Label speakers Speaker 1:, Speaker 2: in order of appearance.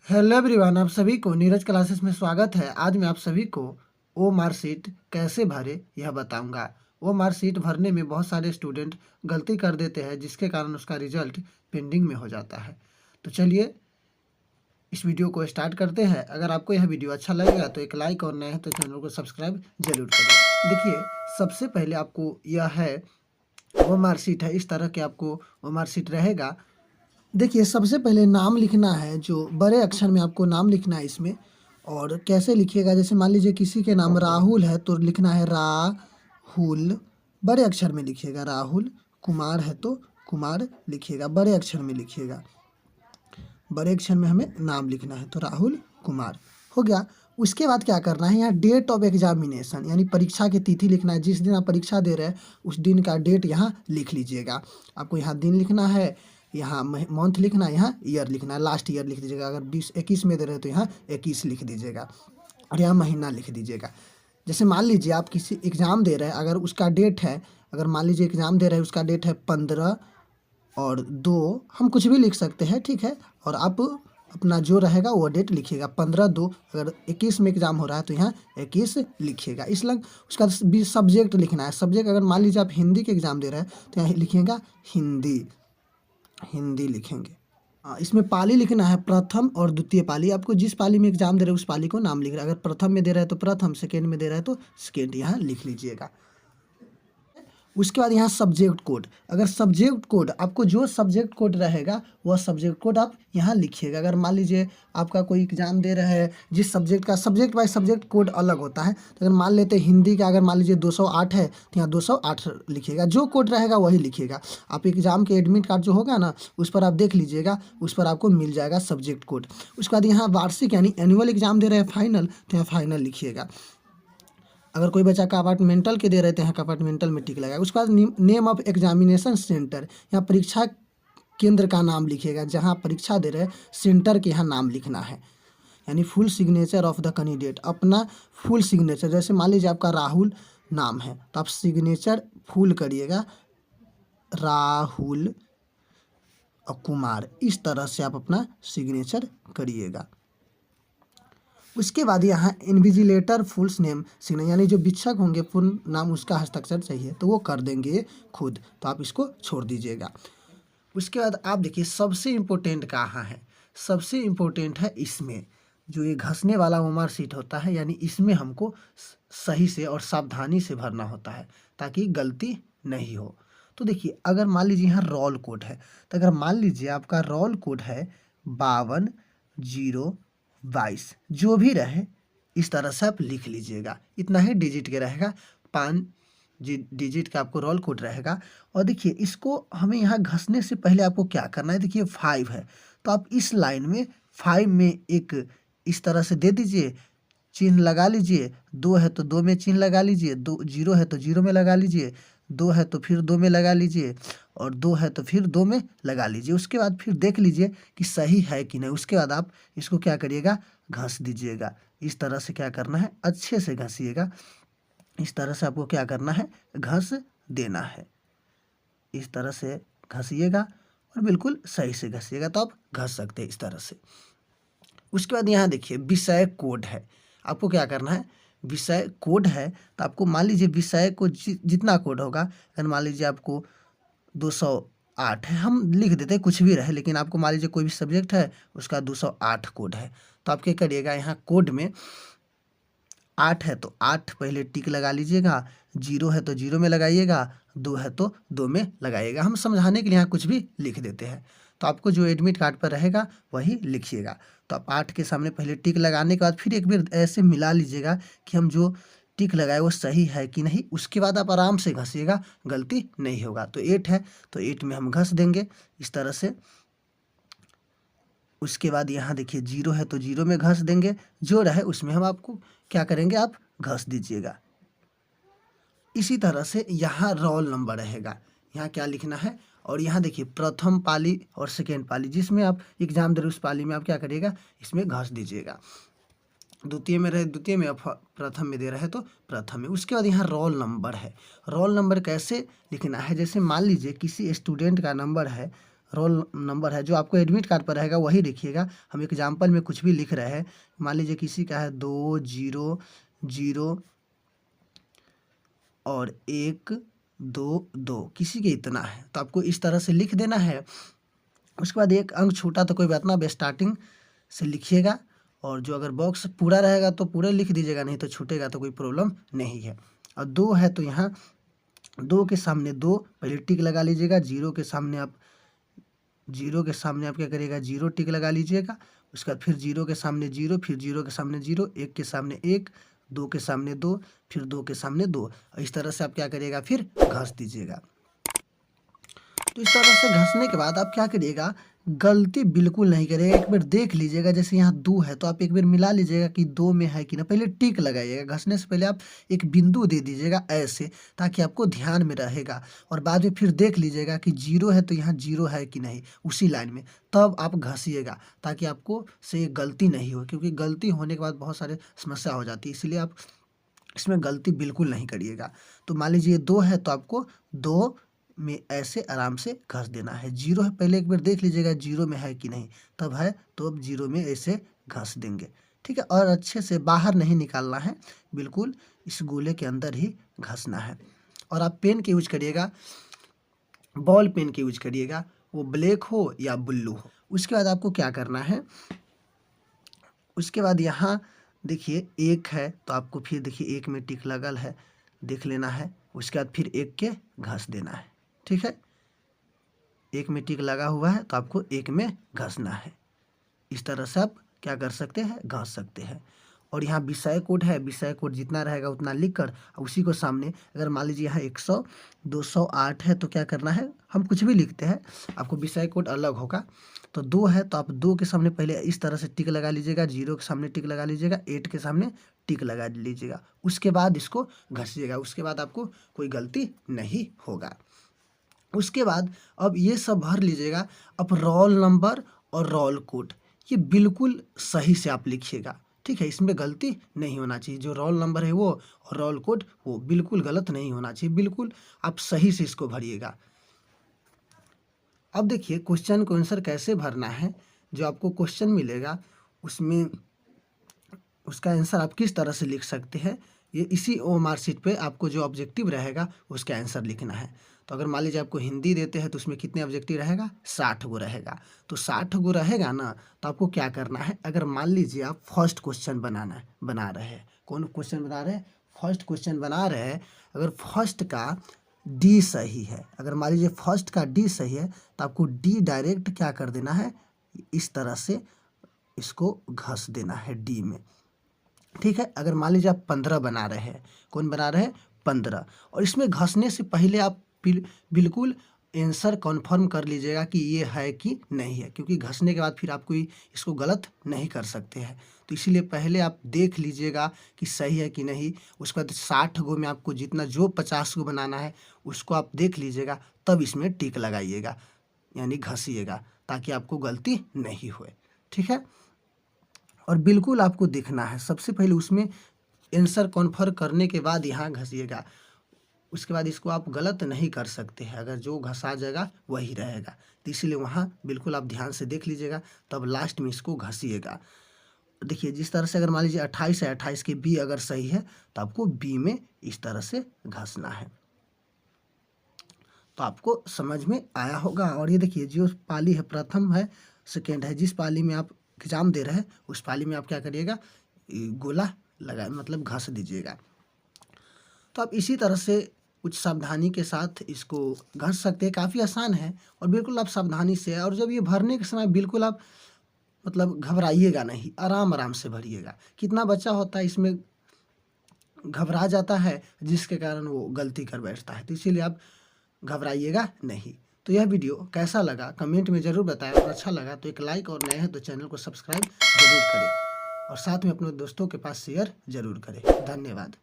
Speaker 1: Hello everyone, आप सभी को नीरज क्लासेस में स्वागत है। आज मैं आप सभी को ओ मार्कशीट कैसे भरे यह बताऊंगा। ओ मार्कशीट भरने में बहुत सारे स्टूडेंट गलती कर देते हैं, जिसके कारण उसका रिजल्ट पेंडिंग में हो जाता है। तो चलिए इस वीडियो को स्टार्ट करते हैं। अगर आपको यह वीडियो अच्छा लगेगा तो एक लाइक और नए हैं तो चैनल को सब्सक्राइब जरूर करें। देखिए, सबसे पहले आपको यह है ओ मार्कशीट है, इस तरह के आपको ओ मार्कशीट रहेगा। देखिए, सबसे पहले नाम लिखना है, जो बड़े अक्षर में आपको नाम लिखना है इसमें। और कैसे लिखिएगा, जैसे मान लीजिए किसी के नाम राहुल है तो लिखना है राहुल, बड़े अक्षर में लिखिएगा राहुल। कुमार है तो कुमार लिखिएगा, बड़े अक्षर में लिखिएगा। बड़े अक्षर में हमें नाम लिखना है तो राहुल कुमार हो गया। उसके बाद क्या करना है, यहाँ डेट ऑफ एग्जामिनेशन यानी परीक्षा की तिथि लिखना है। जिस दिन आप परीक्षा दे रहे हैं उस दिन का डेट यहाँ लिख लीजिएगा। आपको यहाँ दिन लिखना है, यहाँ मंथ लिखना है, यहाँ ईयर लिखना है, लास्ट ईयर लिख दीजिएगा। अगर 2021 में दे रहे हैं तो यहाँ 21 लिख दीजिएगा और यहाँ महीना लिख दीजिएगा। जैसे मान लीजिए आप किसी एग्ज़ाम दे रहे हैं, अगर उसका डेट है, अगर मान लीजिए एग्ज़ाम दे रहे हैं उसका डेट है 15 और 2, हम कुछ भी लिख सकते हैं, ठीक है। और आप अपना जो रहेगा वो डेट लिखिएगा 15/2। अगर 21 में एग्ज़ाम हो रहा है तो यहाँ 21 लिखिएगा। इस लग उसका भी सब्जेक्ट लिखना है। सब्जेक्ट अगर मान लीजिए आप हिंदी के एग्ज़ाम दे रहे हैं तो यहाँ लिखिएगा हिंदी, हिंदी लिखेंगे। इसमें पाली लिखना है, प्रथम और द्वितीय पाली। आपको जिस पाली में एग्ज़ाम दे रहे हैं उस पाली को नाम लिख रहा है। अगर प्रथम में दे रहा है तो प्रथम, सेकेंड में दे रहा है तो सेकेंड, यहाँ लिख लीजिएगा। उसके बाद यहाँ सब्जेक्ट कोड। अगर सब्जेक्ट कोड आपको जो सब्जेक्ट कोड रहेगा वह सब्जेक्ट कोड आप यहाँ लिखिएगा। अगर मान लीजिए आपका कोई एग्जाम दे रहा है जिस सब्जेक्ट का, सब्जेक्ट बाय सब्जेक्ट कोड अलग होता है। तो अगर मान लेते हैं हिंदी का, अगर मान लीजिए 208 है तो यहाँ 208 लिखिएगा। जो कोड रहेगा वही लिखिएगा। आप एग्जाम के एडमिट कार्ड जो होगा ना उस पर आप देख लीजिएगा, उस पर आपको मिल जाएगा सब्जेक्ट कोड। उसके बाद यहाँ वार्षिक यानी एनुअल एग्जाम दे रहे हैं फाइनल, तो यहाँ फाइनल लिखिएगा। अगर कोई बच्चा कंपार्टमेंटल के दे रहे थे यहाँ कंपार्टमेंटल में टिक लगाएगा। उसके बाद नेम ऑफ एग्जामिनेशन सेंटर, यहाँ परीक्षा केंद्र का नाम लिखिएगा। जहाँ परीक्षा दे रहे हैं सेंटर के यहाँ नाम लिखना है। यानी full signature of the candidate, अपना फुल सिग्नेचर। जैसे मान लीजिए आपका राहुल नाम है तो आप सिग्नेचर फुल करिएगा राहुल और कुमार, इस तरह से आप अपना सिग्नेचर करिएगा। उसके बाद यहाँ इन्विजिलेटर फुल्स नेम सिग्नेचर, यानी जो वीक्षक होंगे पूर्ण नाम उसका हस्ताक्षर चाहिए तो वो कर देंगे खुद, तो आप इसको छोड़ दीजिएगा। उसके बाद आप देखिए सबसे इम्पोर्टेंट कहाँ है। सबसे इम्पोर्टेंट है इसमें, जो ये घसने वाला उमर सीट होता है, यानी इसमें हमको सही से और सावधानी से भरना होता है ताकि गलती नहीं हो। तो देखिए, अगर मान लीजिए यहाँ रोल कोड है, तो अगर मान लीजिए आपका रोल कोड है 52-0-22, जो भी रहे इस तरह से आप लिख लीजिएगा। इतना ही डिजिट के रहेगा, 5 डिजिट का आपको रोल कोड रहेगा। और देखिए, इसको हमें यहाँ घसने से पहले आपको क्या करना है, देखिए 5 है तो आप इस लाइन में 5 में एक इस तरह से दे दीजिए, चिन्ह लगा लीजिए। 2 है तो 2 में चिन्ह लगा लीजिए, 2 0 है तो 0 में लगा लीजिए, 2 है तो फिर 2 में लगा लीजिए, और 2 है तो फिर 2 में लगा लीजिए। उसके बाद फिर देख लीजिए कि सही है कि नहीं। उसके बाद आप इसको क्या करिएगा, घस दीजिएगा। इस तरह से क्या करना है, अच्छे से घसिएगा। इस तरह से आपको क्या करना है, घस देना है। इस तरह से घसिएगा और बिल्कुल सही से घसिएगा तो आप घस सकते हैं इस तरह से। उसके बाद यहाँ देखिए विषय कोड है। आपको क्या करना है, विषय कोड है तो आपको मान लीजिए विषय को जितना कोड होगा, अगर मान लीजिए आपको 208 है, हम लिख देते हैं कुछ भी रहे, लेकिन आपको मान लीजिए कोई भी सब्जेक्ट है उसका 208 कोड है, तो आप क्या करिएगा, यहाँ कोड में 8 है तो 8 पहले टिक लगा लीजिएगा, 0 है तो 0 में लगाइएगा, 2 है तो 2 में लगाइएगा। हम समझाने के लिए यहाँ कुछ भी लिख देते हैं, तो आपको जो एडमिट कार्ड पर रहेगा वही लिखिएगा। तो आप 8 के सामने पहले टिक लगाने के बाद फिर एक बार ऐसे मिला लीजिएगा कि हम जो टिक लगाए वो सही है कि नहीं। उसके बाद आप आराम से घसिएगा, गलती नहीं होगा। तो 8 है तो 8 में हम घस देंगे इस तरह से। उसके बाद यहाँ देखिए 0 है तो 0 में घस देंगे, जो रहे उसमें हम आपको क्या करेंगे, आप घस दीजिएगा। इसी तरह से यहाँ रोल नंबर रहेगा, यहाँ क्या लिखना है। और यहाँ देखिए प्रथम पाली और सेकेंड पाली, जिसमें आप एग्जाम दे रहे उस पाली में आप क्या करिएगा, इसमें घस दीजिएगा। द्वितीय में रहे द्वितीय में, प्रथम में दे रहे तो प्रथम में। उसके बाद यहाँ रोल नंबर है। रोल नंबर कैसे लिखना है, जैसे मान लीजिए किसी स्टूडेंट का नंबर है रोल नंबर है जो आपको एडमिट कार्ड पर रहेगा वही लिखिएगा। हम एग्जाम्पल में कुछ भी लिख रहे हैं, मान लीजिए किसी का है 200 और 122, किसी के इतना है तो आपको इस तरह से लिख देना है। उसके बाद एक अंक छूटा तो कोई बात ना, अब स्टार्टिंग से लिखिएगा, और जो अगर बॉक्स पूरा रहेगा तो पूरा लिख दीजिएगा, नहीं तो छूटेगा तो कोई प्रॉब्लम नहीं है। और 2 है तो यहाँ 2 के सामने 2 पहले टिक लगा लीजिएगा, 0 के सामने आप क्या करिएगा 0 टिक लगा लीजिएगा। उसके बाद फिर 0 के सामने 0, फिर 0 के सामने 0, 1 के सामने 1, 2 के सामने 2, फिर 2 के सामने 2। इस तरह से आप क्या करिएगा फिर घस दीजिएगा। तो इस तरह से घसने के बाद आप क्या करिएगा, गलती बिल्कुल नहीं करिएगा। एक बार देख लीजिएगा, जैसे यहाँ 2 है तो आप एक बार मिला लीजिएगा कि 2 में है कि ना, पहले टिक लगाइएगा। घसने से पहले आप एक बिंदु दे दीजिएगा ऐसे, ताकि आपको ध्यान में रहेगा, और बाद में फिर देख लीजिएगा कि 0 है तो यहाँ 0 है कि नहीं उसी लाइन में, तब आप घसिएगा, ताकि आपको से गलती नहीं हो, क्योंकि गलती होने के बाद बहुत सारे समस्या हो जाती है, इसलिए आप इसमें गलती बिल्कुल नहीं करिएगा। तो मान लीजिए 2 है तो आपको 2 में ऐसे आराम से घस देना है। 0 है पहले एक बार देख लीजिएगा 0 में है कि नहीं, तब है तो अब 0 में ऐसे घस देंगे, ठीक है। और अच्छे से बाहर नहीं निकालना है, बिल्कुल इस गोले के अंदर ही घसना है। और आप पेन के यूज करिएगा, बॉल पेन के यूज करिएगा, वो ब्लैक हो या ब्लू हो। उसके बाद आपको क्या करना है, उसके बाद यहाँ देखिए 1 है तो आपको फिर देखिए 1 में टिक लगल है, देख लेना है। उसके बाद फिर 1 के घस देना है, ठीक है। 1 में टिक लगा हुआ है तो आपको 1 में घसना है। इस तरह से आप क्या कर सकते हैं, घस सकते हैं। और यहाँ विषय कोड है, विषय कोड जितना रहेगा उतना लिख कर उसी को सामने, अगर मान लीजिए यहाँ 100 208 है तो क्या करना है, हम कुछ भी लिखते हैं, आपको विषय कोड अलग होगा। तो 2 है तो आप 2 के सामने पहले इस तरह से टिक लगा लीजिएगा, 0 के सामने टिक लगा लीजिएगा, 8 के सामने टिक लगा लीजिएगा। उसके बाद इसको घसिएगा, उसके बाद आपको कोई गलती नहीं होगा। उसके बाद अब ये सब भर लीजिएगा। अब रोल नंबर और रोल कोड ये बिल्कुल सही से आप लिखिएगा, ठीक है। इसमें गलती नहीं होना चाहिए, जो रोल नंबर है वो और रोल कोड वो बिल्कुल गलत नहीं होना चाहिए, बिल्कुल आप सही से इसको भरिएगा। अब देखिए क्वेश्चन को आंसर कैसे भरना है, जो आपको क्वेश्चन मिलेगा उसमें उसका आंसर आप किस तरह से लिख सकते हैं, ये इसी ओएमआर शीट पे आपको जो ऑब्जेक्टिव रहेगा उसका आंसर लिखना है। तो अगर मान लीजिए आपको हिंदी देते हैं तो उसमें कितने ऑब्जेक्टिव रहेगा, 60 गो रहेगा। तो 60 गो रहेगा ना, तो आपको क्या करना है, अगर मान लीजिए आप फर्स्ट क्वेश्चन बना रहे हैं, कौन क्वेश्चन बना रहे हैं, फर्स्ट क्वेश्चन बना रहे हैं, अगर फर्स्ट का डी सही है, अगर मान लीजिए फर्स्ट का डी सही है तो आपको डी डायरेक्ट क्या कर देना है, इस तरह से इसको घस देना है डी में, ठीक है। अगर मान लीजिए आप 15 बना रहे हैं, कौन बना रहे हैं 15, और इसमें घसने से पहले आप बिल्कुल आंसर कन्फर्म कर लीजिएगा कि ये है कि नहीं है, क्योंकि घसने के बाद फिर आप कोई इसको गलत नहीं कर सकते हैं। तो इसीलिए पहले आप देख लीजिएगा कि सही है कि नहीं। उसके बाद 60 गो में आपको जितना जो 50 गो बनाना है उसको आप देख लीजिएगा, तब इसमें टिक लगाइएगा, यानी घसिएगा, ताकि आपको गलती नहीं होए, ठीक है। और बिल्कुल आपको देखना है, सबसे पहले उसमें आंसर कन्फर्म करने के बाद यहाँ घसिएगा। उसके बाद इसको आप गलत नहीं कर सकते हैं, अगर जो घसा जाएगा वही रहेगा, तो इसीलिए वहाँ बिल्कुल आप ध्यान से देख लीजिएगा, तब लास्ट में इसको घसिएगा। देखिए जिस तरह से अगर मान लीजिए 28 है, 28 के बी अगर सही है तो आपको बी में इस तरह से घसना है। तो आपको समझ में आया होगा। और ये देखिए जो पाली है, प्रथम है, सेकेंड है, जिस पाली में आप एग्जाम दे रहे हैं उस पाली में आप क्या करिएगा, गोला लगा मतलब घस दीजिएगा। तो आप इसी तरह से कुछ सावधानी के साथ इसको घस सकते हैं, काफ़ी आसान है, और बिल्कुल आप सावधानी से, और जब ये भरने के समय बिल्कुल आप मतलब घबराइएगा नहीं, आराम आराम से भरिएगा। कितना बच्चा होता है इसमें घबरा जाता है, जिसके कारण वो गलती कर बैठता है, तो इसीलिए आप घबराइएगा नहीं। तो यह वीडियो कैसा लगा कमेंट में ज़रूर बताएं, और अच्छा लगा तो एक लाइक, और नए हैं तो चैनल को सब्सक्राइब जरूर करें, और साथ में अपने दोस्तों के पास शेयर जरूर करें। धन्यवाद।